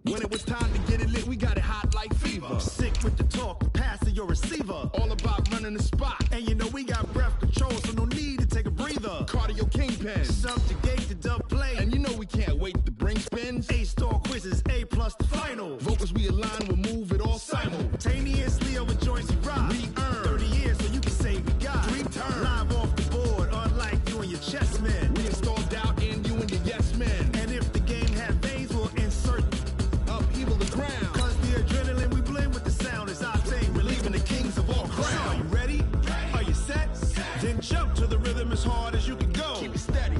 When it was time to get it lit, we got it hot like fever. I'm sick with the talk, the pass of your receiver. All about running the spot. And you know we got breath control, so no need to take a breather. Cardio kingpin, subjugate the dub play. And you know we can't wait to bring spins. A-star quizzes, A+ the final. Vocals we align, we'll move it all simultaneously over joints we rock. We earn 30 years, so you can say we got 3 turns. Live off the board, unlike you and your chess men. We install doubt in you and your yes men. And if the game had veins, we'll insert upheaval the ground. Cause the adrenaline we blend with the sound is our thing. Relieving the kings of all crowns. So are you ready? Are you set? Then jump to the rhythm as hard as you can go. Keep it steady,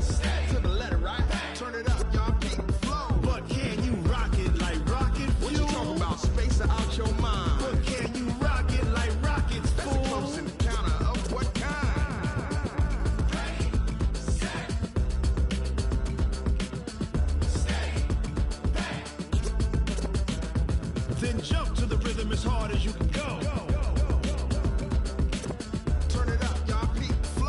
to the letter, right? Turn it up, y'all, keep the flow. But can you rock it like rocket fuel? What you talking about? Space out your mind. But can you rock it like rockets, fool? That's a close encounter of what kind? Ready, set, steady, back. Then jump to the rhythm as hard as you can go. Turn it up, y'all, keep the flow.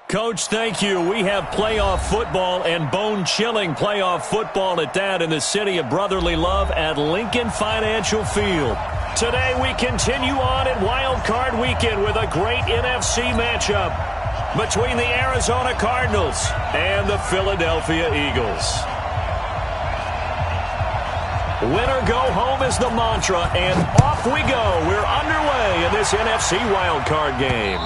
Coach, thank you. We have playoff football and bone-chilling playoff football at that in the city of brotherly love at Lincoln Financial Field. Today we continue on at Wild Card Weekend with a great NFC matchup between the Arizona Cardinals and the Philadelphia Eagles. Winner go home is the mantra, and off we go. We're underway in this NFC Wild Card game.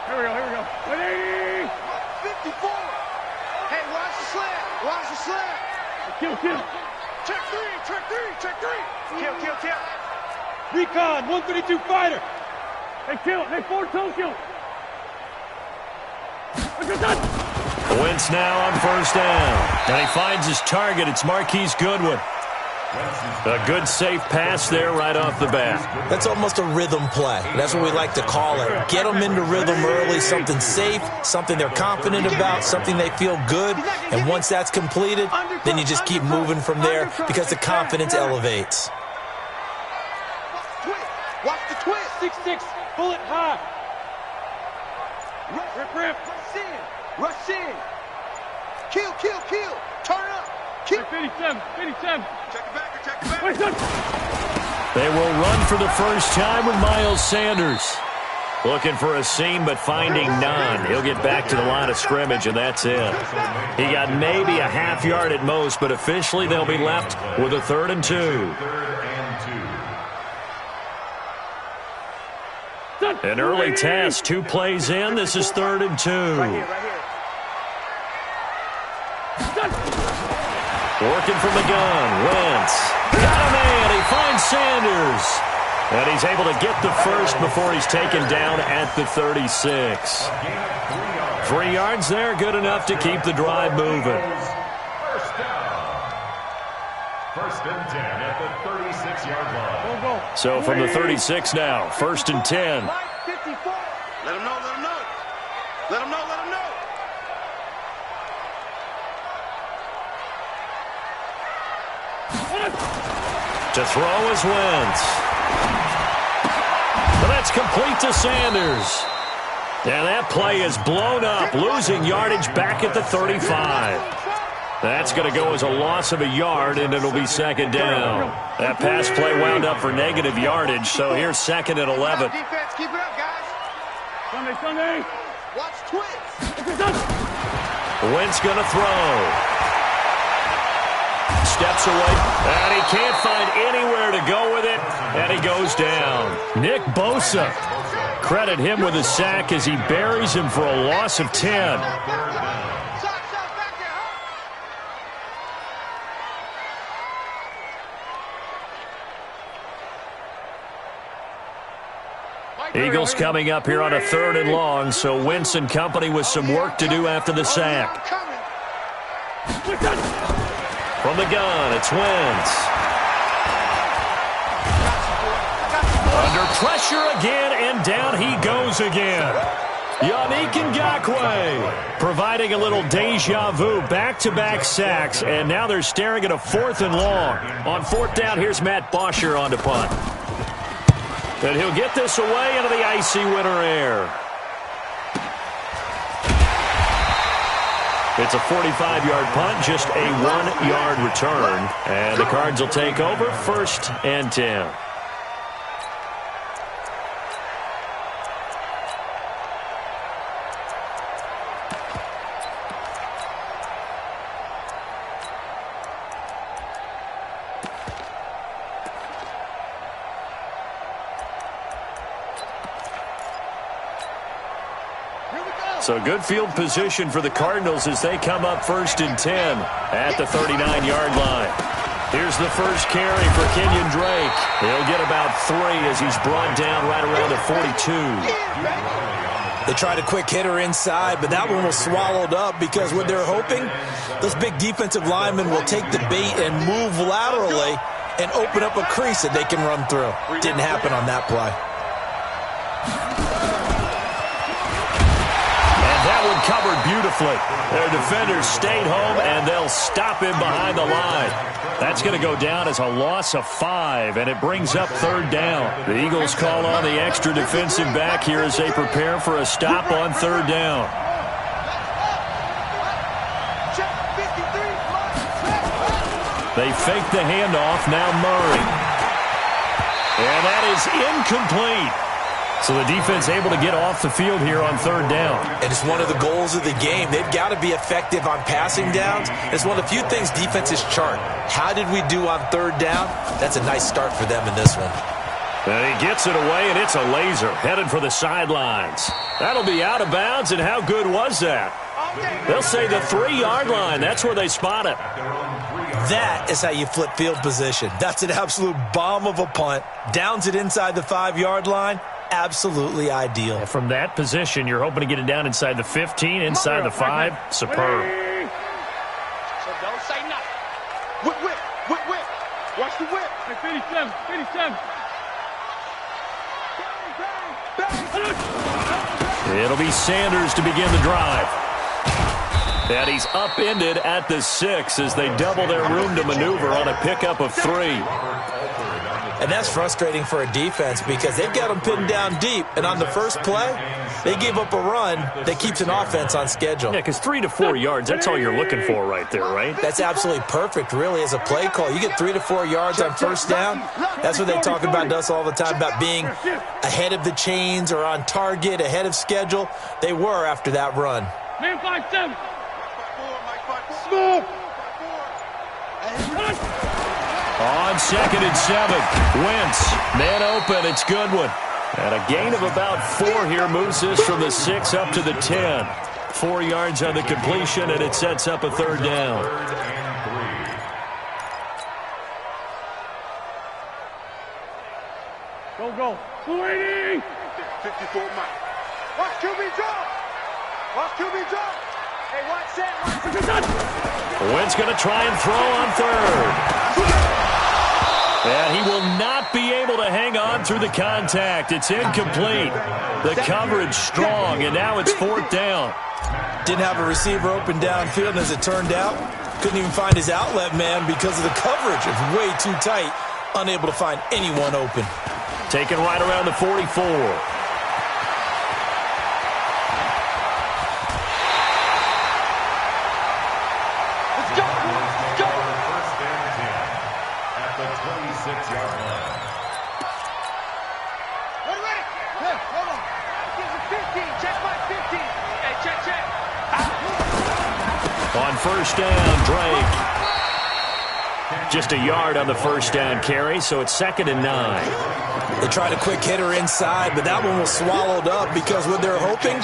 Here we go. 180! 54! Hey, watch the slant! Watch the slant! Kill! Check three! Kill! Recon, 132 fighter! Hey, kill! Hey, 4-toe kill! Wentz now on first down. And he finds his target. It's Marquise Goodwin. A good, safe pass there right off the bat. That's almost a rhythm play. That's what we like to call it. Get them into rhythm early, something safe, something they're confident about, something they feel good. And once that's completed, then you just keep moving from there because the confidence elevates. Watch the twist! 6-6, bullet high. Rip. Rush in. Kill. Turn up. Kill. 57. Check it back. They will run for the first time with Miles Sanders. Looking for a seam, but finding none. He'll get back to the line of scrimmage, and that's it. He got maybe a half yard at most, but officially they'll be left with a 3rd and 2. An early test, 2 plays in. This is 3rd and 2. Right here. Working from the gun, Wentz. Got a man, he finds Sanders. And he's able to get the first before he's taken down at the 36. 3 yards there, good enough to keep the drive moving. First down. 1st and 10 at the 36-yard line. Go. So from the 36 now, 1st and 10. 54. Let him know. To throw is Wentz. But that's complete to Sanders. And that play is blown up, losing yardage back at the 35. That's going to go as a loss of a yard, and it'll be 2nd down. That pass play wound up for negative yardage, so here's 2nd and 11. Defense, keep it up, guys. Sunday. Watch twist. Wentz going to throw. Steps away, and he can't find anywhere to go with it, and he goes down. Nick Bosa, credit him with a sack as he buries him for a loss of 10. Eagles coming up here on a 3rd and long, so Wentz and company with some work to do after the sack. From the gun, it's Wentz. Under pressure again, and down he goes again. Yannick Ngakoue providing a little deja vu, back-to-back sacks, and now they're staring at a 4th and long. On 4th down, here's Matt Bosher on to punt. And he'll get this away into the icy winter air. It's a 45-yard punt, just a 1-yard return. And the Cards will take over, 1st and 10. So good field position for the Cardinals as they come up 1st and 10 at the 39-yard line. Here's the first carry for Kenyon Drake. He'll get about 3 as he's brought down right around the 42. They tried a quick hitter inside, but that one was swallowed up because what they're hoping, those big defensive linemen will take the bait and move laterally and open up a crease that they can run through. Didn't happen on that play. Covered beautifully. Their defenders stayed home, and they'll stop him behind the line. That's going to go down as a loss of 5, and it brings up 3rd down. The Eagles call on the extra defensive back here as they prepare for a stop on 3rd down. They fake the handoff, now Murray. And that is incomplete. So the defense able to get off the field here on 3rd down. And it's one of the goals of the game. They've got to be effective on passing downs. It's one of the few things defenses chart. How did we do on 3rd down? That's a nice start for them in this one. And he gets it away, and it's a laser headed for the sidelines. That'll be out of bounds, and how good was that? They'll say the 3-yard line. That's where they spot it. That is how you flip field position. That's an absolute bomb of a punt. Downs it inside the 5-yard line. Absolutely ideal. And from that position, you're hoping to get it down inside the 15, inside the 5. Superb. So don't say nothing. Whip, whip, whip, whip. Watch the whip. 57, 57. It'll be Sanders to begin the drive. And he's upended at the 6 as they double their room to maneuver on a pickup of 3. And that's frustrating for a defense because they've got them pinned down deep. And on the first play, they gave up a run that keeps an offense on schedule. Yeah, because 3 to 4 yards, that's all you're looking for right there, right? That's absolutely perfect, really, as a play call. You get 3 to 4 yards on 1st down. That's what they talk about to us all the time, about being ahead of the chains or on target, ahead of schedule. They were after that run. Man, 5-7. On 2nd and 7, Wentz, man open, it's Goodwin. And a gain of about 4 here moves this from the 6 up to the 10. 4 yards on the completion, and it sets up a 3rd down. Go. 280. 54 Mike. Watch QB drop. Watch QB drop. Hey, watch that. Wentz going to try and throw on 3rd. And he will not be able to hang on through the contact. It's incomplete. The coverage strong, and now it's 4th down. Didn't have a receiver open downfield, and as it turned out, couldn't even find his outlet man because of the coverage. It was way too tight, unable to find anyone open. Taken right around the 44. On 1st down, Drake. Just a yard on the 1st down carry, so it's 2nd and 9. They tried a quick hitter inside, but that one was swallowed up because what they're hoping,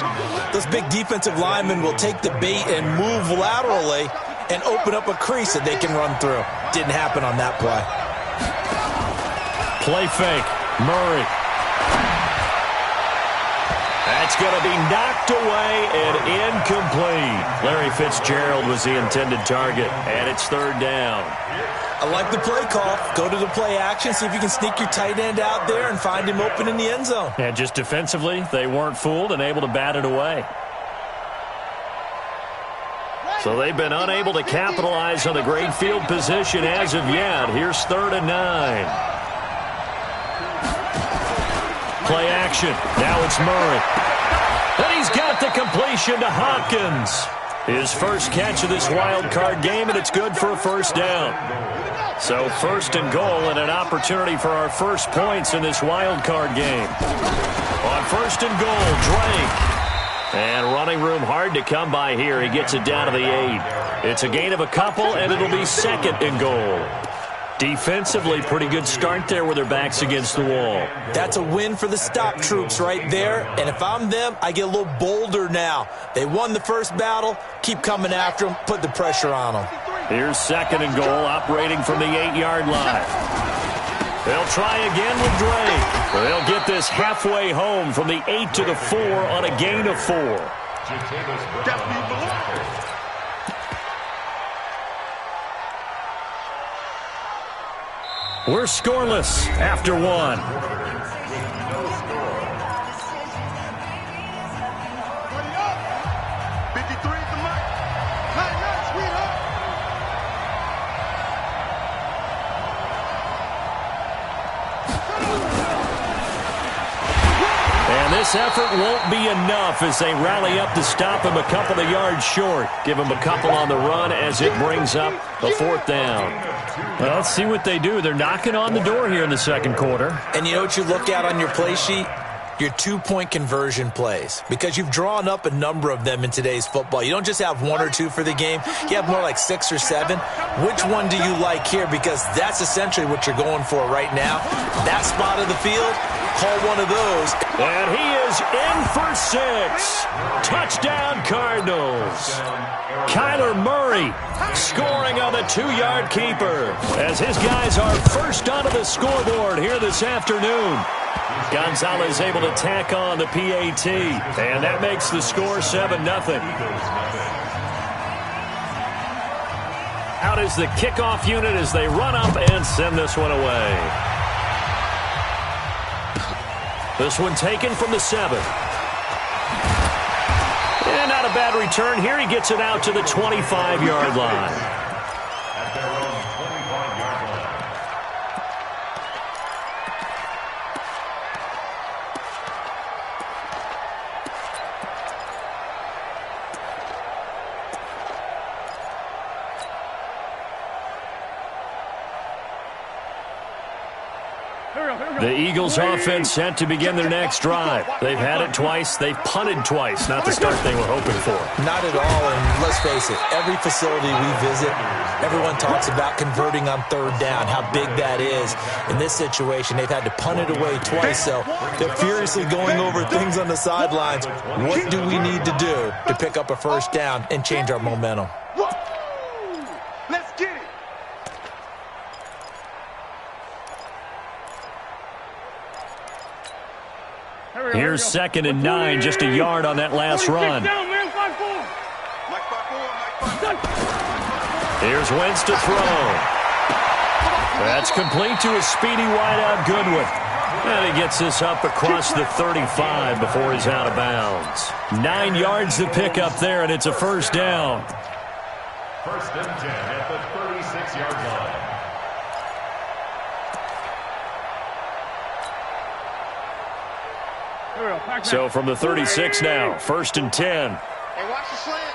those big defensive linemen will take the bait and move laterally and open up a crease that they can run through. Didn't happen on that play. Play fake. Murray. That's going to be knocked away and incomplete. Larry Fitzgerald was the intended target, and it's third down. I like the play call. Go to the play action, see if you can sneak your tight end out there and find him open in the end zone. And just defensively, they weren't fooled and able to bat it away. So they've been unable to capitalize on the great field position as of yet. Here's 3rd and 9. Play action. Now it's Murray. And he's got the completion to Hopkins. His first catch of this wild card game, and it's good for a first down. So 1st and goal and an opportunity for our first points in this wild card game. On 1st and goal, Drake. And running room hard to come by here. He gets it down to the 8. It's a gain of a couple, and it'll be 2nd and goal. Defensively, pretty good start there with their backs against the wall. That's a win for the stop troops right there. And if I'm them, I get a little bolder now. They won the first battle. Keep coming after them. Put the pressure on them. Here's 2nd and goal, operating from the 8-yard line. They'll try again with Drake. They'll get this halfway home from the 8 to the 4 on a gain of 4. We're scoreless after 1. This effort won't be enough as they rally up to stop him a couple of yards short. Give him a couple on the run as it brings up the 4th down. Well, let's see what they do. They're knocking on the door here in the 2nd quarter. And you know what you look at on your play sheet? Your 2-point conversion plays, because you've drawn up a number of them in today's football. You don't just have 1 or 2 for the game. You have more like 6 or 7. Which one do you like here? Because that's essentially what you're going for right now. That spot of the field, call one of those. And he is in for 6. Touchdown, Cardinals. Kyler Murray scoring on the 2-yard keeper as his guys are first onto the scoreboard here this afternoon. Gonzalez able to tack on the PAT, and that makes the score 7-0. Out is the kickoff unit as they run up and send this one away. This one taken from the 7. And not a bad return here. He gets it out to the 25-yard line. The Eagles offense set to begin their next drive. They've had it twice. They've punted twice. Not the start they were hoping for. Not at all, and let's face it, every facility we visit, everyone talks about converting on 3rd down, how big that is. In this situation, they've had to punt it away twice, so they're furiously going over things on the sidelines. What do we need to do to pick up a first down and change our momentum? Let's get it. Here's 2nd and 9, just a yard on that last run. Here's Wentz to throw. That's complete to a speedy wideout Goodwin. And he gets this up across the 35 before he's out of bounds. 9 yards to pick up there, and it's a first down. 1st and 10 at the 36-yard line. So from the 36 now, 1st and 10. Hey, watch the slant.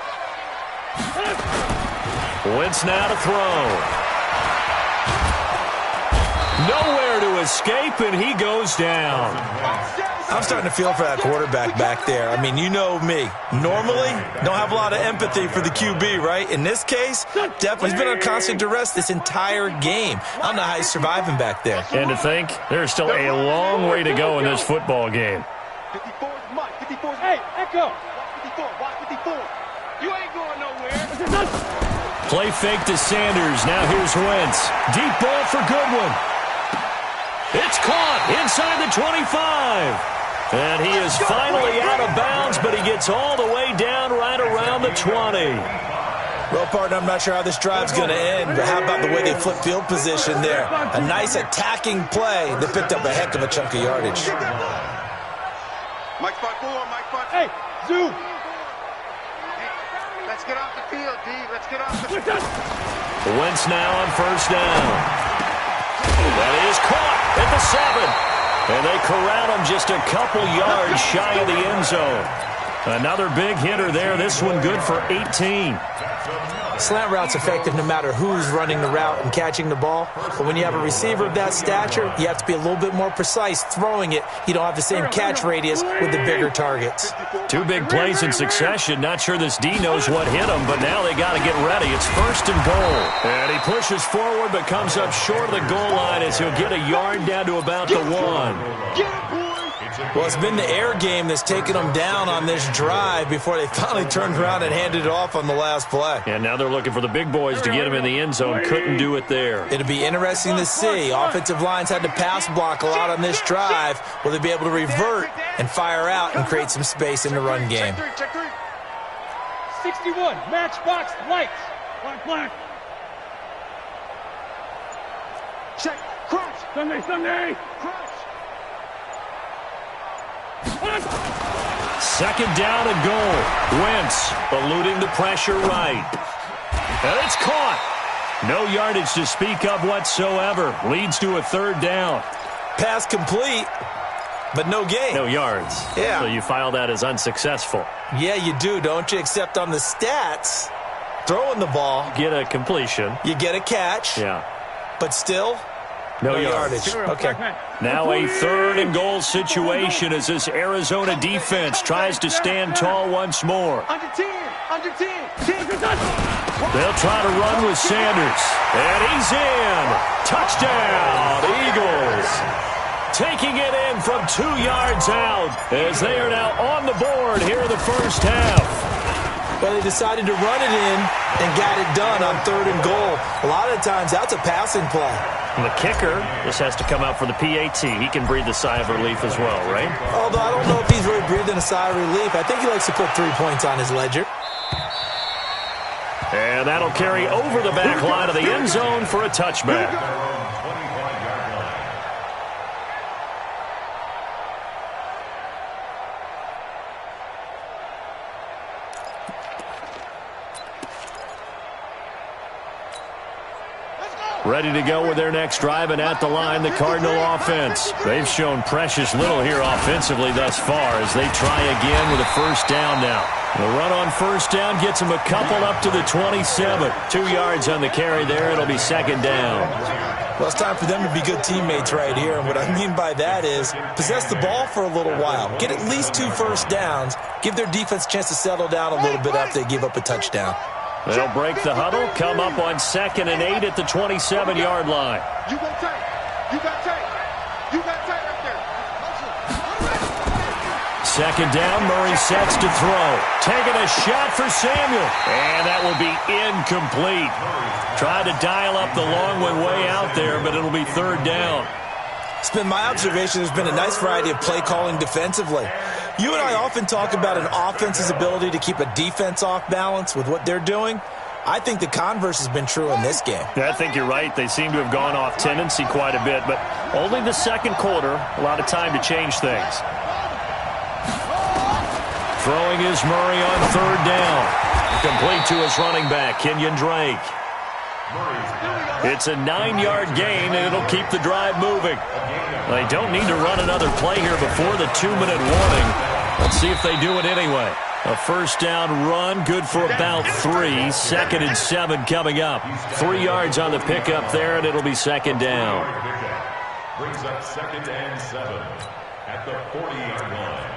Wentz now to throw. Nowhere to escape, and he goes down. I'm starting to feel for that quarterback back there. I mean, you know me. Normally, don't have a lot of empathy for the QB, right? In this case, definitely he's been on constant duress this entire game. I don't know how he's surviving back there. And to think, there's still a long way to go in this football game. 54 is Mike. 54 is Hey, Echo. Watch 54. Watch 54. You ain't going nowhere. Play fake to Sanders. Now here's Wentz. Deep ball for Goodwin. It's caught inside the 25. And he is finally out of bounds, but he gets all the way down right around the 20. Well, partner, I'm not sure how this drive's going to end, but how about the way they flip field position there? A nice attacking play that picked up a heck of a chunk of yardage. Mike 5-4, Mike 5. Hey, Zoo. Let's get off the field, D. Let's get off the field. Wentz now on first down. That is caught at the 7. And they corral him just a couple yards shy of the end zone. Another big hitter there. This one good for 18. Slant route's effective no matter who's running the route and catching the ball. But when you have a receiver of that stature, you have to be a little bit more precise throwing it. You don't have the same catch radius with the bigger targets. Two big plays in succession. Not sure this D knows what hit him, but now they got to get ready. It's first and goal. And he pushes forward but comes up short of the goal line as he'll get a yard down to about the 1. Well, it's been the air game that's taken them down on this drive before they finally turned around and handed it off on the last play. And now they're looking for the big boys to get him in the end zone. Couldn't do it there. It'll be interesting to see. Offensive lines had to pass block a lot on this drive. Will they be able to revert and fire out and create some space in the run game? 61, matchbox lights. Black. Check. Crunch. Sunday. Crunch. Second down and goal. Wentz eluding the pressure right. And it's caught. No yardage to speak of whatsoever. Leads to a third down. Pass complete, but no gain. No yards. Yeah. So you file that as unsuccessful. Yeah, you do, don't you? Except on the stats, throwing the ball, Get a completion. you get a catch, Yeah. but still, No yardage. Okay. Now a third and goal situation as this Arizona defense tries to stand tall once more. Under 10. They'll try to run with Sanders. And he's in. Touchdown, Eagles. Taking it in from 2 yards out as they are now on the board here in the first half. Well, they decided to run it in and got it done on third and goal. A lot of times, that's a passing play. And the kicker, this has to come out for the PAT. He can breathe a sigh of relief as well, right? Although I don't know if he's really breathing a sigh of relief. I think he likes to put 3 points on his ledger. And that'll carry over the back line of the end zone for a touchback. Ready to go with their next drive, and at the line, the Cardinal offense. They've shown precious little here offensively thus far as they try again with a first down now. The run on first down gets them a couple up to the 27. 2 yards on the carry there. It'll be second down. Well, it's time for them to be good teammates right here. And what I mean by that is possess the ball for a little while. Get at least 2 first downs. Give their defense a chance to settle down a little bit after they give up a touchdown. They'll break the huddle, come up on 2nd and 8 at the 27-yard line. You got tape. You got tape. You got tape right there. Second down, Murray sets to throw. Taking a shot for Samuel. And that will be incomplete. Tried to dial up the long one way out there, but it'll be third down. It's been my observation there's been a nice variety of play calling defensively. You and I often talk about an offense's ability to keep a defense off balance with what they're doing. I think the converse has been true in this game. Yeah, I think you're right. They seem to have gone off tendency quite a bit, but only the second quarter, a lot of time to change things. Throwing is Murray on third down. Complete to his running back, Kenyon Drake. It's a 9-yard gain, and it'll keep the drive moving. They don't need to run another play here before the 2-minute warning. Let's see if they do it anyway. A first down run, good for about 3. 2nd and 7 coming up. 3 yards on the pickup there, and it'll be second down. Brings up 2nd and 7 at the 40-yard line.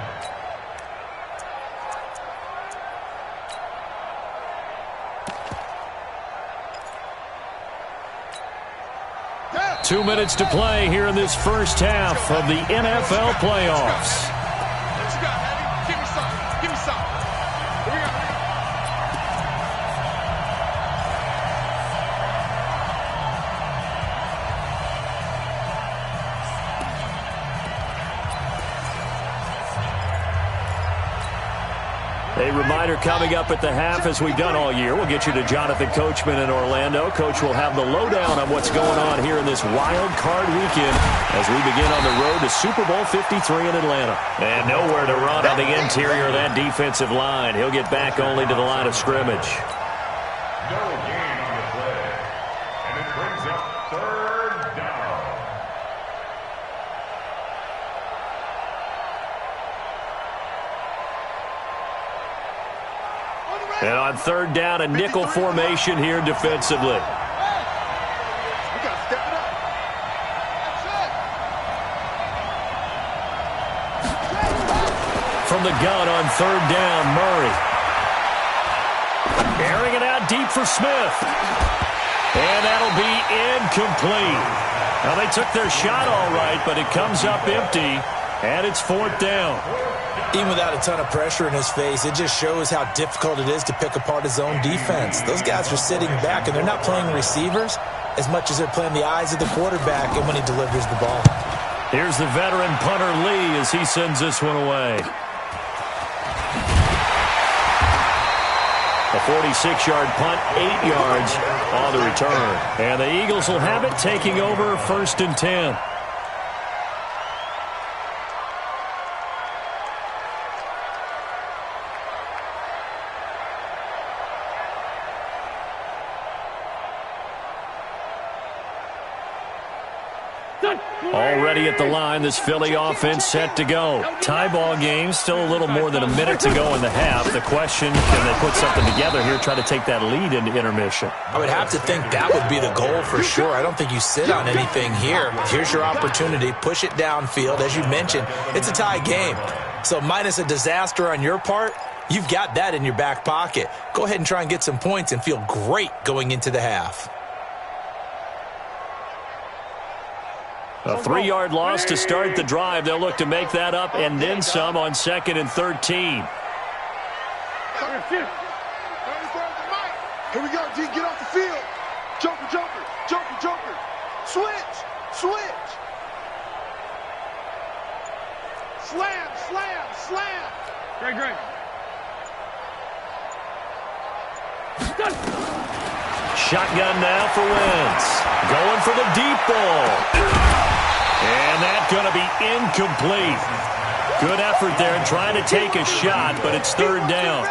2 minutes to play here in this first half of the NFL playoffs. What you got, Eddie? Give me some. Give me some. Here we go. A reminder coming up at the half, as we've done all year. We'll get you to Jonathan Coachman in Orlando. Coach will have the lowdown on what's going on here in this wild card weekend as we begin on the road to Super Bowl 53 in Atlanta. And nowhere to run on the interior of that defensive line. He'll get back only to the line of scrimmage. No gain on the play. And it brings up 3rd down. And on 3rd down, a nickel formation here defensively. We got to step it up. From the gun on 3rd down, Murray. Airing it out deep for Smith. And that'll be incomplete. Now, they took their shot all right, but it comes up empty, and it's 4th down. Even without a ton of pressure in his face, it just shows how difficult it is to pick apart his own defense. Those guys are sitting back, and they're not playing receivers as much as they're playing the eyes of the quarterback and when he delivers the ball. Here's the veteran punter Lee as he sends this one away. A 46-yard punt, 8 yards on the return. And the Eagles will have it, taking over 1st and 10. Already at the line, this Philly offense set to go. Tie ball game, still a little more than a minute to go in the half. The question, can they put something together here, try to take that lead into intermission? I would have to think that would be the goal for sure. I don't think you sit on anything here. Here's your opportunity. Push it downfield. As you mentioned, it's a tie game. So minus a disaster on your part, you've got that in your back pocket. Go ahead and try and get some points and feel great going into the half. A 3-yard loss to start the drive. They'll look to make that up and then some on 2nd and 13. Here we go, D. Get off the field. Joker, joker, joker, joker. Switch, switch. Slam, slam, slam. Great. Shotgun now for Wentz. Going for the deep ball. And that's going to be incomplete. Good effort there in trying to take a shot, but it's 3rd down.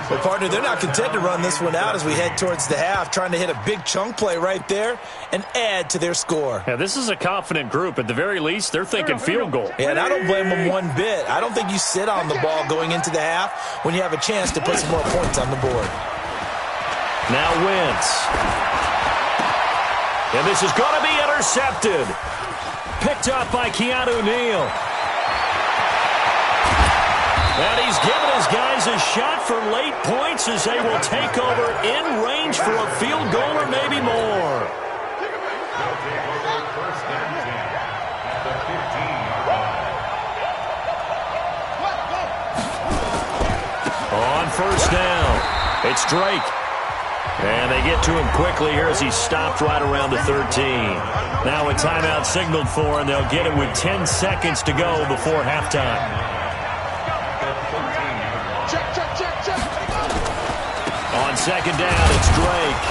Well, partner, they're not content to run this one out as we head towards the half, trying to hit a big chunk play right there and add to their score. Yeah, this is a confident group. At the very least, they're thinking field goal. Yeah, and I don't blame them one bit. I don't think you sit on the ball going into the half when you have a chance to put some more points on the board. Now Wentz. And this is going to be intercepted. Picked up by Keanu Neal. And he's given his guys a shot for late points as they will take over in range for a field goal or maybe more. They'll take over 1st and 10 at the 15-yard line. On 1st down, it's Drake. And they get to him quickly here as he's stopped right around the 13. Now a timeout signaled for, and they'll get it with 10 seconds to go before halftime. On 2nd down, it's Drake.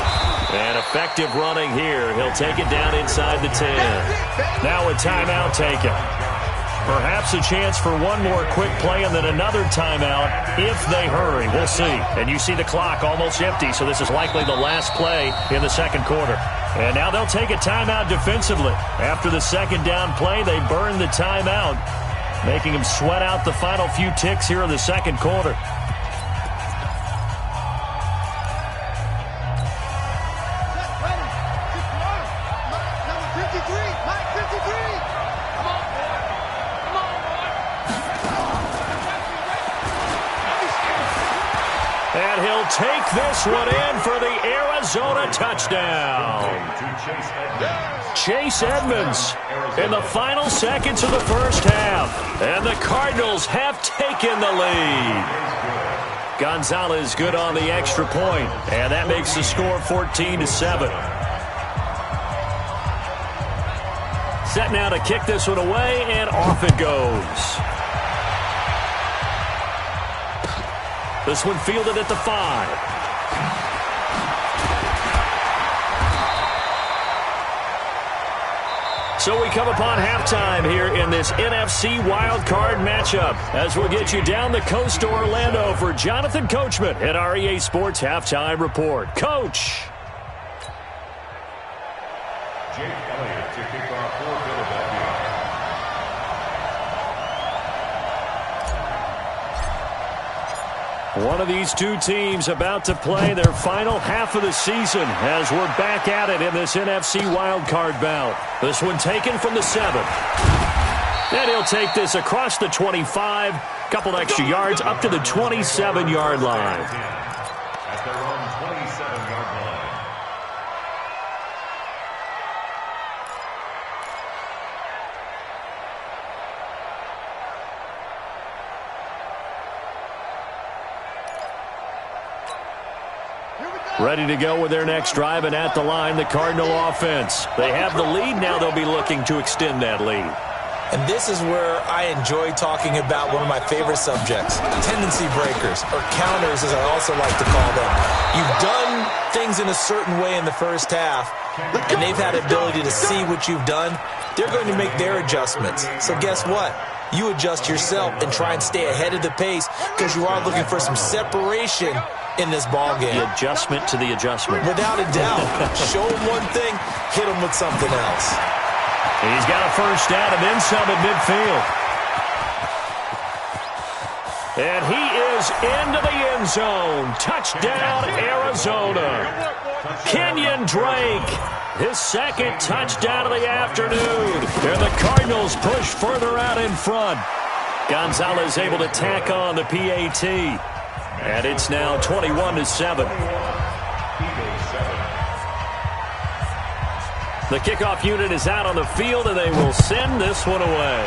And effective running here. He'll take it down inside the 10. Now a timeout taken. Perhaps a chance for one more quick play and then another timeout if they hurry. We'll see. And you see the clock almost empty, so this is likely the last play in the 2nd quarter. And now they'll take a timeout defensively. After the 2nd down play, they burn the timeout, making them sweat out the final few ticks here in the 2nd quarter. And he'll take this one in for the Arizona touchdown. Chase Edmonds in the final seconds of the 1st half. And the Cardinals have taken the lead. Gonzalez good on the extra point. And that makes the score 14-7. Set now to kick this one away, and off it goes. This one fielded at the 5. So we come upon halftime here in this NFC wildcard matchup as we'll get you down the coast to Orlando for Jonathan Coachman at our EA Sports Halftime Report. Coach. Jake Elliott to kick off for Philadelphia. One of these two teams about to play their final half of the season as we're back at it in this NFC wildcard bout. This one taken from the 7. And he'll take this across the 25, couple extra yards up to the 27-yard line. At their own 27-yard line. Ready to go with their next drive, and at the line, the Cardinal offense. They have the lead. Now they'll be looking to extend that lead. And this is where I enjoy talking about one of my favorite subjects, tendency breakers, or counters as I also like to call them. You've done things in a certain way in the first half, and they've had the ability to see what you've done. They're going to make their adjustments. So guess what? You adjust yourself and try and stay ahead of the pace because you are looking for some separation in this ball game. The adjustment to the adjustment. Without a doubt. Show them one thing, hit them with something else. He's got a first down and then some at midfield. And he is into the end zone. Touchdown, Arizona. Kenyon Drake, his second touchdown of the afternoon. And the Cardinals push further out in front. Gonzalez able to tack on the PAT. And it's now 21-7. The kickoff unit is out on the field, and they will send this one away.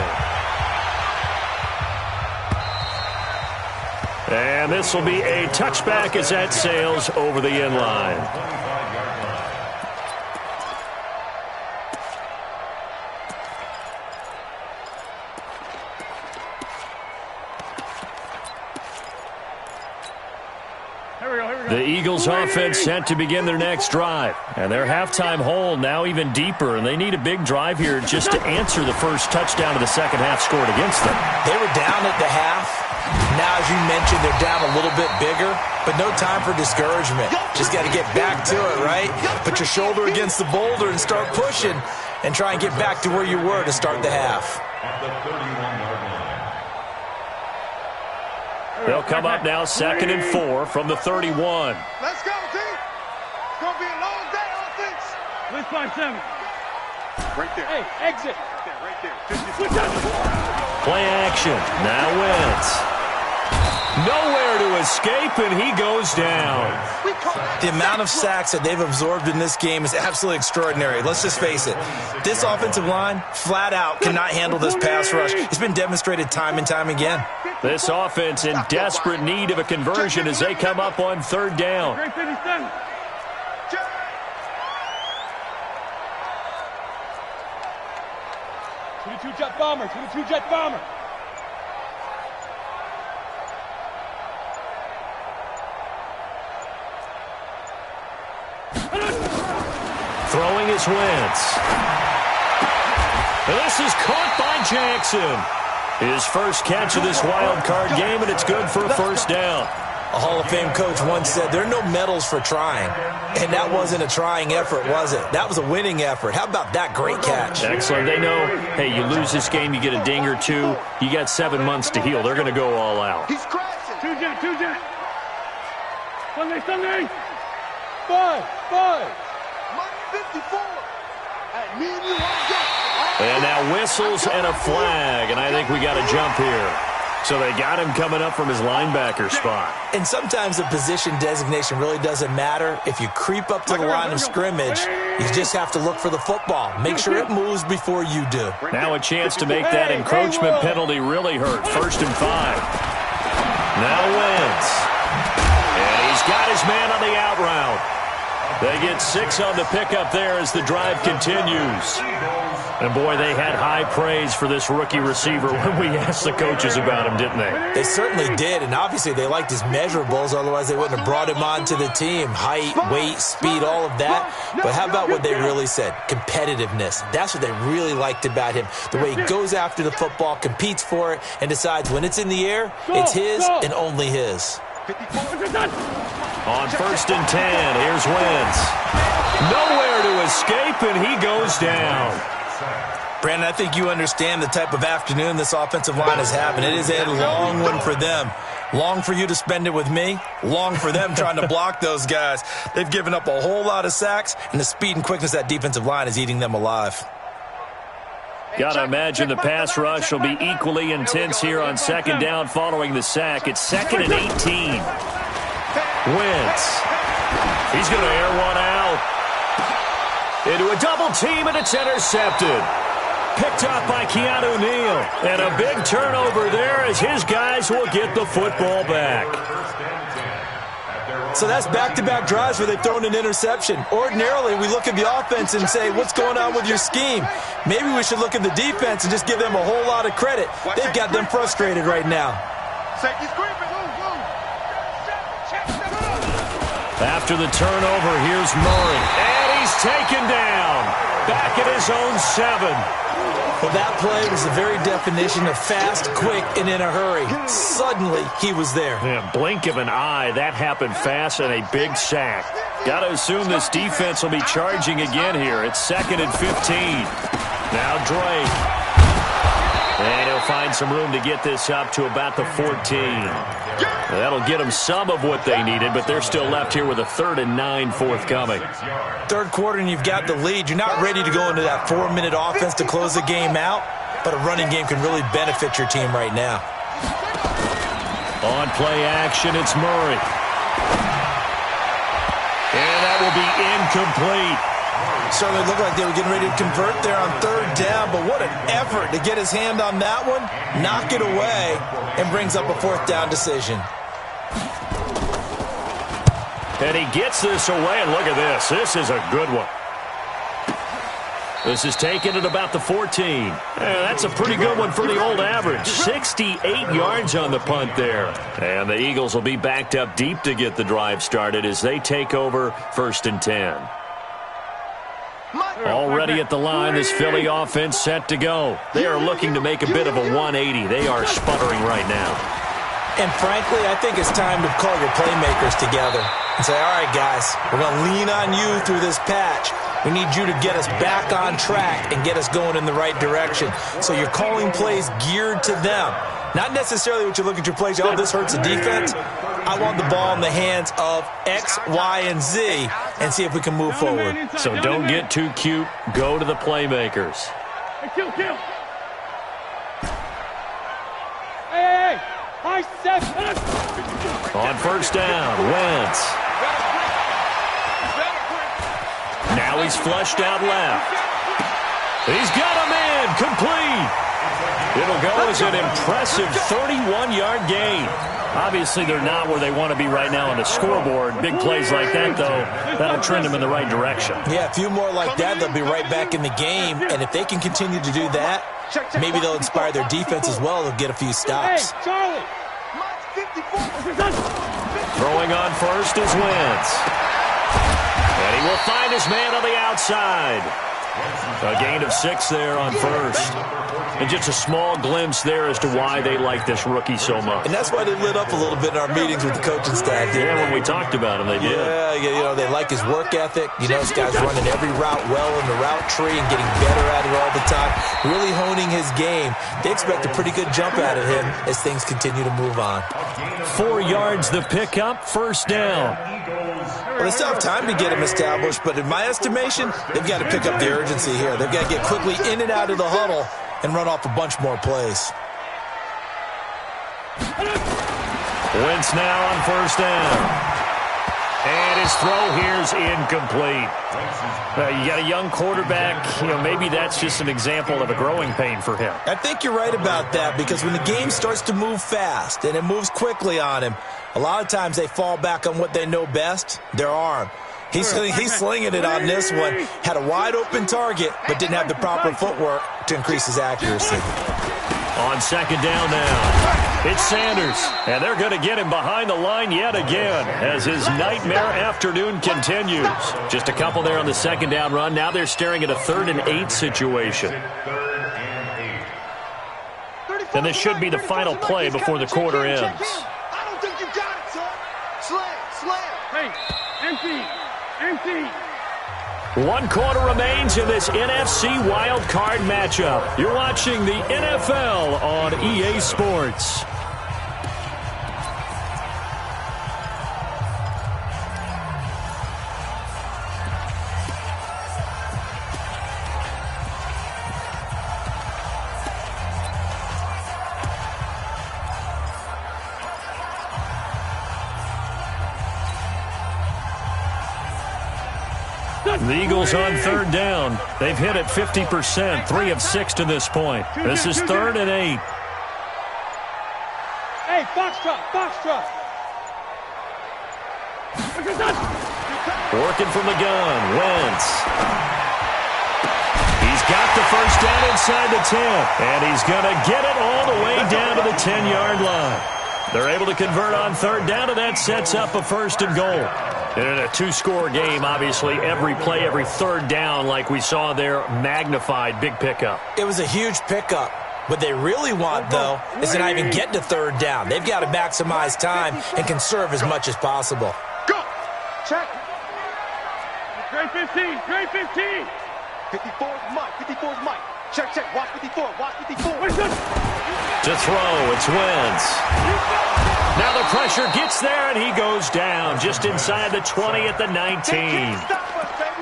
And this will be a touchback as that sails over the end line. The Eagles offense set to begin their next drive. And their halftime hole now even deeper. And they need a big drive here just to answer the first touchdown of the second half scored against them. They were down at the half. Now, as you mentioned, they're down a little bit bigger. But no time for discouragement. Just got to get back to it, right? Put your shoulder against the boulder and start pushing. And try and get back to where you were to start the half. At the 31-yard line. They'll come up now 2nd and 4 from the 31. Let's go, team. It's going to be a long day on offense. Let's find 7. Right there. Hey, exit. Right there. Play action. Now Wentz. Nowhere to escape, and he goes down. The amount of sacks that they've absorbed in this game is absolutely extraordinary. Let's just face it. This offensive line, flat out, cannot handle this pass rush. It's been demonstrated time and time again. This offense in desperate need of a conversion as they come up on 3rd down. Great 57. 22 jet bomber, 22 jet bomber. Throwing is Wentz. This is caught by Jackson. His first catch of this wild card game, and it's good for a first down. A Hall of Fame coach once said, there are no medals for trying. And that wasn't a trying effort, was it? That was a winning effort. How about that great catch? Excellent. They know, hey, you lose this game, you get a ding or two. You got 7 months to heal. They're going to go all out. He's crashing. 2 jet. Sunday. 5. Money 54. At me and you all go. And now whistles and a flag, and I think we got a jump here. So they got him coming up from his linebacker spot. And sometimes the position designation really doesn't matter. If you creep up to the line of scrimmage, you just have to look for the football. Make sure it moves before you do. Now a chance to make that encroachment penalty really hurt. 1st and 5. Now Wentz. And he's got his man on the out route. They get 6 on the pickup there as the drive continues. And, boy, they had high praise for this rookie receiver when we asked the coaches about him, didn't they? They certainly did, and obviously they liked his measurables, otherwise they wouldn't have brought him onto the team. Height, weight, speed, all of that. But how about what they really said? Competitiveness. That's what they really liked about him. The way he goes after the football, competes for it, and decides when it's in the air, it's his and only his. On 1st and 10, here's Wentz. Nowhere to escape, and he goes down. Brandon, I think you understand the type of afternoon this offensive line is having. It is a long one for them. Long for you to spend it with me. Long for them trying to block those guys. They've given up a whole lot of sacks, and the speed and quickness of that defensive line is eating them alive. Gotta imagine the pass rush will be equally intense here on 2nd down following the sack. It's 2nd and 18. Wentz. He's going to air one out. Into a double team, and it's intercepted. Picked up by Keanu Neal. And a big turnover there as his guys will get the football back. So that's back-to-back drives where they've thrown an interception. Ordinarily, we look at the offense and say, what's going on with your scheme? Maybe we should look at the defense and just give them a whole lot of credit. They've got them frustrated right now. After the turnover, here's Murray. And he's taken down. Back at his own 7. Well, that play was the very definition of fast, quick, and in a hurry. Suddenly, he was there. Yeah, blink of an eye, that happened fast and a big sack. Got to assume this defense will be charging again here. It's 2nd and 15. Now Drake. And he'll find some room to get this up to about the 14. That'll get them some of what they needed, but they're still left here with a 3rd and 9 forthcoming. Third quarter and you've got the lead. You're not ready to go into that 4-minute offense to close the game out, but a running game can really benefit your team right now. On play action, it's Murray. And that will be incomplete. Certainly looked like they were getting ready to convert there on 3rd down, but what an effort to get his hand on that one, knock it away, and brings up a 4th down decision. And he gets this away, and look at this. This is a good one. This is taken at about the 14. Yeah, that's a pretty good one for the old average. 68 yards on the punt there. And the Eagles will be backed up deep to get the drive started as they take over 1st and 10. Already at the line, this Philly offense set to go. They are looking to make a bit of a 180. They are sputtering right now. And frankly, I think it's time to call your playmakers together and say, all right, guys, we're going to lean on you through this patch. We need you to get us back on track and get us going in the right direction. So you're calling plays geared to them. Not necessarily what you look at your plays, oh, this hurts the defense. I want the ball in the hands of X, Y, and Z and see if we can move forward. So don't get too cute. Go to the playmakers. Kill. Hey. High 7. On 1st down, Wentz. Now he's flushed out left. He's got him in. Complete. It'll go as an impressive 31-yard gain. Obviously, they're not where they want to be right now on the scoreboard. Big plays like that, though, that'll trend them in the right direction. Yeah, a few more like that, they'll be right back in the game. And if they can continue to do that, maybe they'll inspire their defense as well. They'll get a few stops. Hey, Charlie. Throwing on 1st is Wentz. And he will find his man on the outside. A gain of 6 there on 1st. And just a small glimpse there as to why they like this rookie so much. And that's why they lit up a little bit in our meetings with the coaching staff. Yeah, when we talked about him, they did. Yeah, you know, they like his work ethic. You know, this guy's running every route well in the route tree and getting better at it all the time. Really honing his game. They expect a pretty good jump out of him as things continue to move on. 4 yards the pickup, 1st down. Well, they still have time to get him established, but in my estimation, they've got to pick up the urgency here. They've got to get quickly in and out of the huddle and run off a bunch more plays. Wentz now on 1st down. And his throw here's incomplete. You got a young quarterback. You know, maybe that's just an example of a growing pain for him. I think you're right about that, because when the game starts to move fast and it moves quickly on him, a lot of times they fall back on what they know best, their arm. He's slinging it on this one. Had a wide-open target, but didn't have the proper footwork to increase his accuracy. On second down now, it's Sanders, and they're going to get him behind the line yet again as his nightmare afternoon continues. Just a couple there on the second down run. Now they're staring at a 3rd and 8 situation. And this should be the final play before the quarter ends. I don't think you got it, son. Slam. Hey, empty. 1 quarter remains in this NFC Wild Card matchup. You're watching the NFL on EA Sports. The Eagles on 3rd down. They've hit it 50%, 3 of 6 to this point. This is 3rd and 8. Hey, box truck. Working from the gun, Wentz. He's got the first down inside the 10, and he's going to get it all the way down to the 10-yard line. They're able to convert on 3rd down, and that sets up a 1st and goal. And in a 2-score game, obviously, every play, every 3rd down, like we saw there, magnified, big pickup. It was a huge pickup. What they really want, though, is to not even get to 3rd down. They've got to maximize time and conserve as much as possible. Go. Check. Trey 15. 54's Mike. Check. Watch 54. To throw, it's Wentz. Now the pressure gets there, and he goes down just inside the 20 at the 19.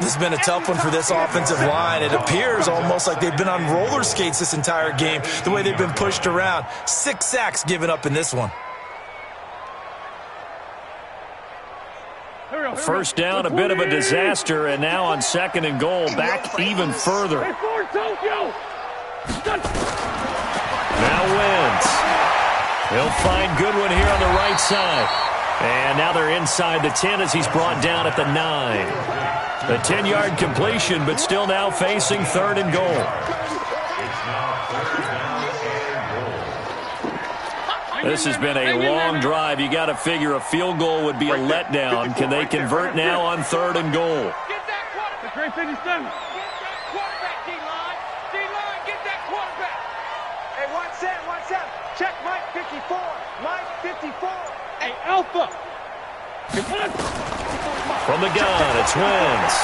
This has been a tough one for this offensive line. It appears almost like they've been on roller skates this entire game, the way they've been pushed around. 6 sacks given up in this one. First down, a bit of a disaster, and now on 2nd and goal, back even further. Now Wentz. He'll find Goodwin here on the right side. And now they're inside the 10 as he's brought down at the 9. A 10-yard completion, but still now facing 3rd and goal. This has been a long drive. You got to figure a field goal would be a letdown. Can they convert now on 3rd and goal? Get that quarterback. 57. Get that quarterback, D-line. D-line, get that quarterback. Hey, watch that. Check Mike 54. Hey, Alpha. From the gun, it's Wentz.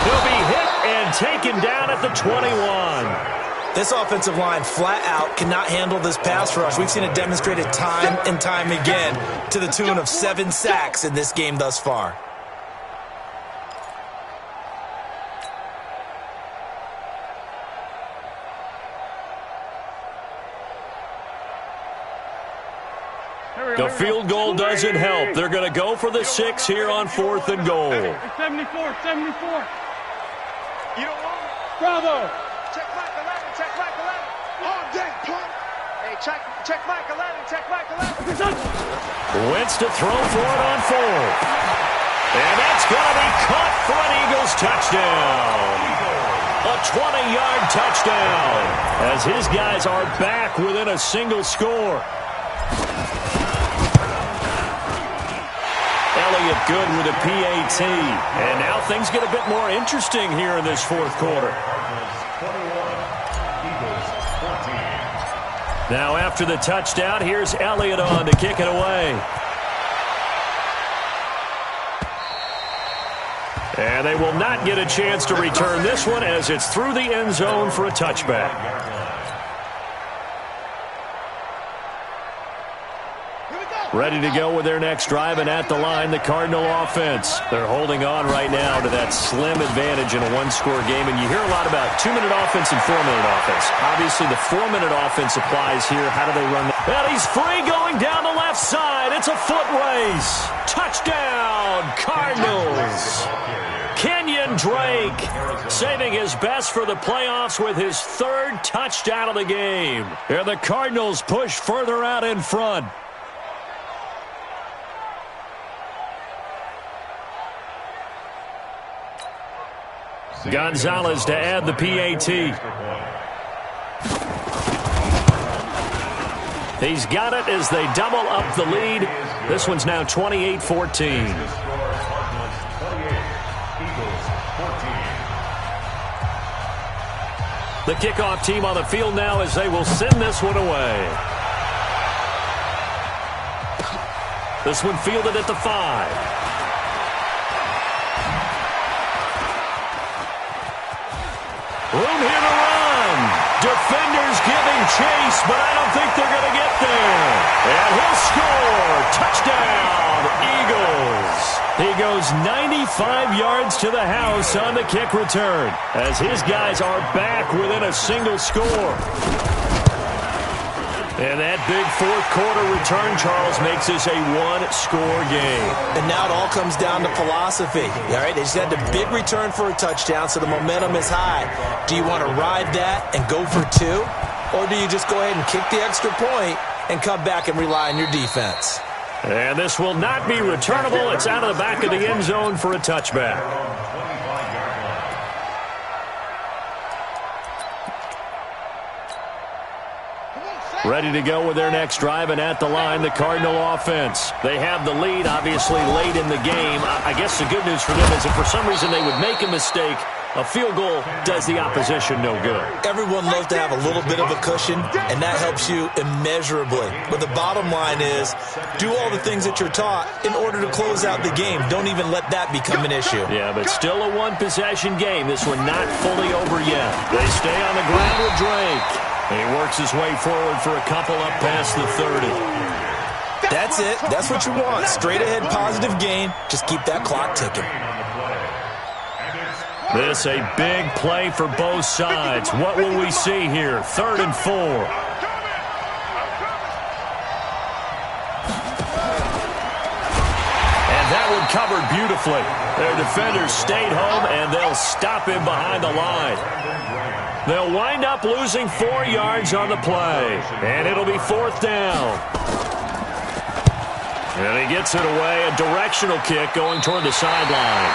He'll be hit and taken down at the 21. This offensive line flat out cannot handle this pass rush. We've seen it demonstrated time and time again to the tune of 7 sacks in this game thus far. The field goal doesn't help. They're going to go for the 6 here on 4th and goal. 74. You don't want it. Bravo. Check Mike 11. All day, punk. Hey, check Mike 11. Wentz to throw for it on 4th. And that's going to be caught for an Eagles touchdown. A 20-yard touchdown as his guys are back within a single score. Elliott good with a PAT. And now things get a bit more interesting here in this 4th quarter. Now after the touchdown, here's Elliott on to kick it away. And they will not get a chance to return this one as it's through the end zone for a touchback. Ready to go with their next drive, and at the line, the Cardinal offense. They're holding on right now to that slim advantage in a 1-score game, and you hear a lot about 2-minute offense and 4-minute offense. Obviously, the 4-minute offense applies here. How do they run that? And he's free going down the left side. It's a foot race. Touchdown, Cardinals. Kenyon Drake saving his best for the playoffs with his 3rd touchdown of the game. And the Cardinals push further out in front. Gonzalez to add the PAT. He's got it as they double up the lead. This one's now 28-14. The kickoff team on the field now as they will send this one away. This one fielded at the 5. Room here to run. Defenders giving chase, but I don't think they're going to get there. And he'll score. Touchdown, Eagles. He goes 95 yards to the house on the kick return as his guys are back within a single score. And that big fourth-quarter return, Charles, makes this a one-score game. And now it all comes down to philosophy. All right, they just had the big return for a touchdown, so the momentum is high. Do you want to ride that and go for 2? Or do you just go ahead and kick the extra point and come back and rely on your defense? And this will not be returnable. It's out of the back of the end zone for a touchback. Ready to go with their next drive, and at the line, the Cardinal offense. They have the lead, obviously, late in the game. I guess the good news for them is if for some reason they would make a mistake, a field goal does the opposition no good. Everyone loves to have a little bit of a cushion, and that helps you immeasurably. But the bottom line is, do all the things that you're taught in order to close out the game. Don't even let that become an issue. Yeah, but still a one-possession game. This one not fully over yet. They stay on the ground with Drake. He works his way forward for a couple up past the 30. That's it. That's what you want. Straight ahead, positive gain. Just keep that clock ticking. This a big play for both sides. What will we see here? 3rd and 4. And that one covered beautifully. Their defenders stayed home, and they'll stop him behind the line. They'll wind up losing 4 yards on the play. And it'll be 4th down. And he gets it away. A directional kick going toward the sideline.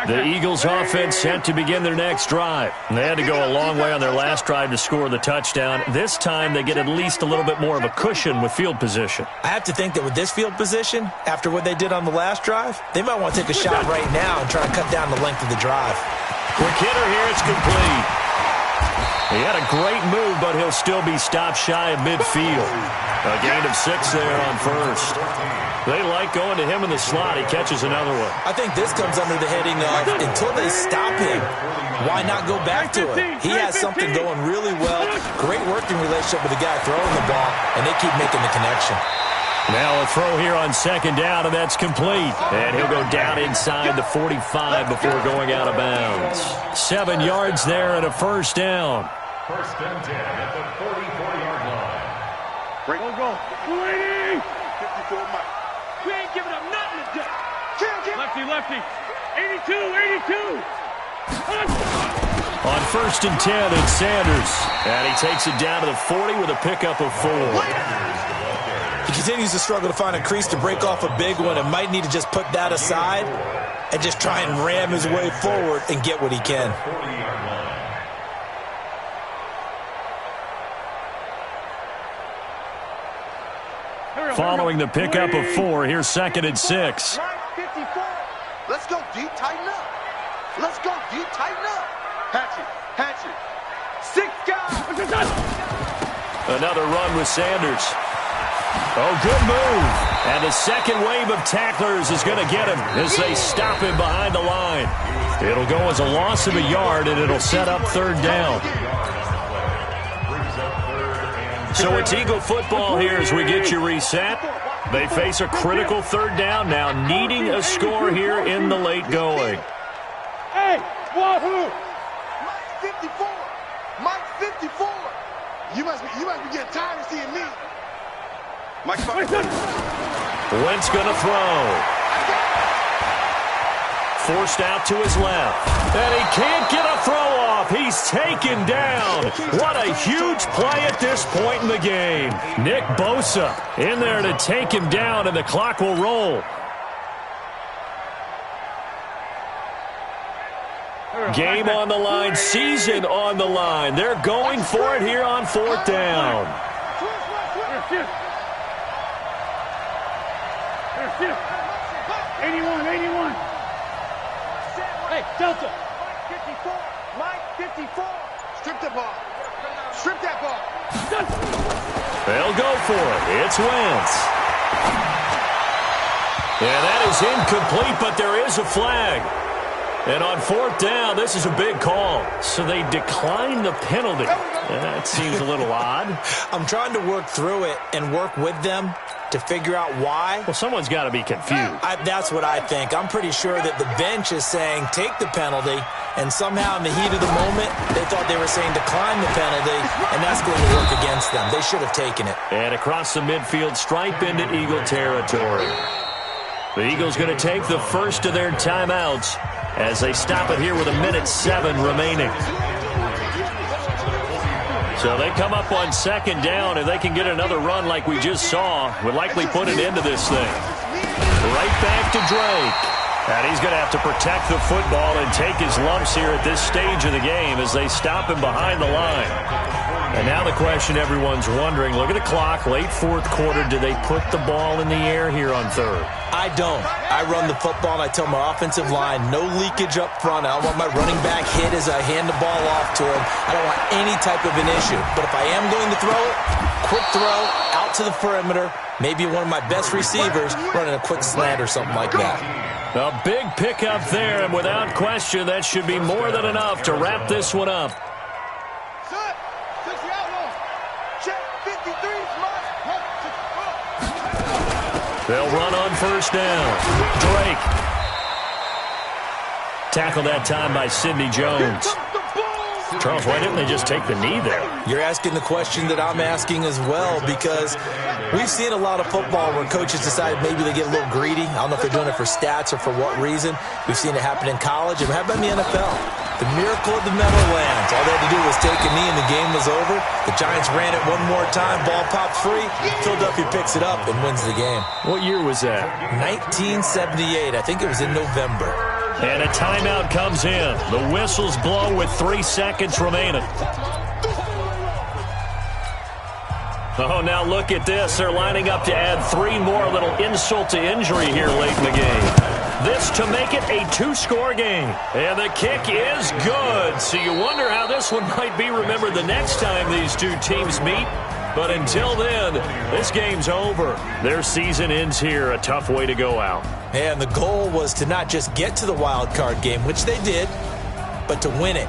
The Eagles offense set to begin their next drive. They had to go a long way on their last drive to score the touchdown. This time they get at least a little bit more of a cushion with field position. I have to think that with this field position, after what they did on the last drive, they might want to take a shot right now and try to cut down the length of the drive. Quick hitter here, it's complete. He had a great move, but he'll still be stopped shy of midfield. A gain of 6 there on first. They like going to him in the slot. He catches another one. I think this comes under the heading of, until they stop him, why not go back to it? He has something going really well. Great working relationship with the guy throwing the ball, and they keep making the connection. Now a throw here on 2nd down, and that's complete. And he'll go down inside the 45 before going out of bounds. 7 yards there and a 1st down. 1st and 10 at the 44-yard line. Break. Go. 280. 54 Mike. We ain't giving up nothing today. Kill. Lefty. 82. On 1st and 10, it's Sanders. And he takes it down to the 40 with a pickup of 4. He continues to struggle to find a crease to break off a big one and might need to just put that aside and just try and ram his way forward and get what he can. Following the pickup of 4, here's 2nd and 6. 54. Let's go deep, tighten up. Let's go deep, tighten up. Hatchet. 6 guys. Another run with Sanders. Oh, good move. And the second wave of tacklers is going to get him as they stop him behind the line. It'll go as a loss of a yard, and it'll set up 3rd down. So it's Eagle football here as we get you reset. They face a critical 3rd down now, needing a score here in the late going. Hey, wahoo! Mike 54. You must be getting tired of seeing me. Mike 54. Wentz going to throw. forced out to his left. And he can't get a throw off. He's taken down. What a huge play at this point in the game. Nick Bosa in there to take him down, and the clock will roll. Game on the line, season on the line. They're going for it here on 4th down. 81. Hey, Delta. Mike 54. Strip the ball. Strip that ball. They'll go for it. It's Wentz. Yeah, that is incomplete, but there is a flag. And on 4th down, this is a big call. So they decline the penalty. That seems a little odd. I'm trying to work through it and work with them to figure out why. Well, someone's got to be confused. That's what I think. I'm pretty sure that the bench is saying take the penalty, and somehow in the heat of the moment, they thought they were saying decline the penalty, and that's going to work against them. They should have taken it. And across the midfield stripe into Eagle territory. The Eagles going to take the first of their timeouts as they stop it here with 1:07 remaining. So they come up on 2nd down. If they can get another run like we just saw, would likely put an end to this thing. Right back to Drake. And he's going to have to protect the football and take his lumps here at this stage of the game as they stop him behind the line. And now the question everyone's wondering, look at the clock, late 4th quarter, do they put the ball in the air here on 3rd? I don't. I run the football, and I tell my offensive line, no leakage up front. I don't want my running back hit as I hand the ball off to him. I don't want any type of an issue. But if I am going to throw it, quick throw, out to the perimeter, maybe one of my best receivers running a quick slant or something like that. A big pickup there, and without question, that should be more than enough to wrap this one up. They'll run on 1st down. Drake. Tackled that time by Sidney Jones. Charles, why didn't they just take the knee there? You're asking the question that I'm asking as well, because we've seen a lot of football where coaches decide maybe they get a little greedy. I don't know if they're doing it for stats or for what reason. We've seen it happen in college, and how about in the NFL? The miracle of the Meadowlands. All they had to do was take a knee and the game was over. The Giants ran it one more time. Ball popped free. Philadelphia picks it up and wins the game. What year was that? 1978. I think it was in November. And a timeout comes in. The whistles blow with 3 seconds remaining. Oh, now look at this. They're lining up to add 3 more, little insult to injury here late in the game. This to make it a 2-score game. And the kick is good. So you wonder how this one might be remembered the next time these two teams meet. But until then, this game's over. Their season ends here. A tough way to go out. And the goal was to not just get to the wild card game, which they did, but to win it.